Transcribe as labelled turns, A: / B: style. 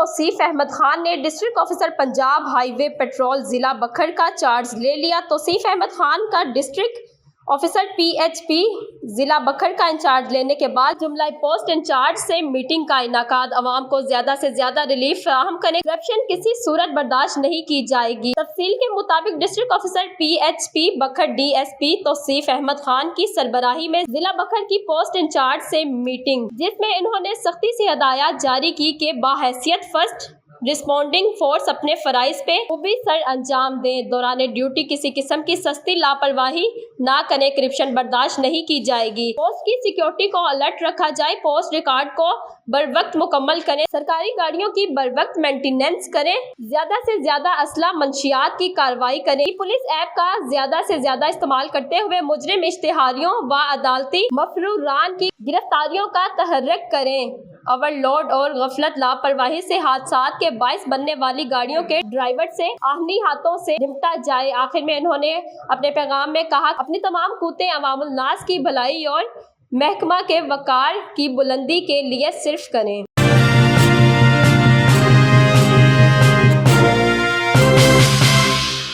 A: توصیف احمد خان نے district officer Punjab high وے petrol ضلع بکھر کا چارج لے لیا۔ توصیف احمد خان کا district officer P H P ضلع بکھر کا انچارج لینے کے بعد جملہ پوسٹ انچارج سے میٹنگ کا انعقاد۔ عوام کو زیادہ سے زیادہ ریلیف فراہم کریں، کرپشن کسی صورت برداشت نہیں کی جائے گی۔ تفصیل کے مطابق district officer P H P Bhakkar D S P Tauseef Ahmed Khan کی سربراہی میں ضلع بکھر کی پوسٹ انچارج سے میٹنگ، جس میں انہوں نے سختی سے ہدایات جاری کی کہ بحیثیت فرسٹ رسپونڈنگ فورس اپنے فرائض پہ خوبی سر انجام دیں، دوران ڈیوٹی کسی قسم کی سستی لاپرواہی نہ کریں، کرپشن برداشت نہیں کی جائے گی، پوسٹ کی سیکیورٹی کو الرٹ رکھا جائے، پوسٹ ریکارڈ کو بروقت مکمل کریں، سرکاری گاڑیوں کی بروقت مینٹیننس کریں، زیادہ سے زیادہ اسلحہ منشیات کی کارروائی کریں، پولیس ایپ کا زیادہ سے زیادہ استعمال کرتے ہوئے مجرم اشتہاریوں و عدالتی مفروران کی گرفتاریوں کا تحرک کریں، اوور لوڈ اور غفلت لاپرواہی سے حادثات کے باعث بننے والی گاڑیوں کے ڈرائیور سے آہنی ہاتھوں سے نمٹا جائے۔ آخر میں انہوں نے اپنے پیغام میں کہا، اپنی تمام قوتیں عوام الناس کی بھلائی اور محکمہ کے وقار کی بلندی کے لیے صرف کریں۔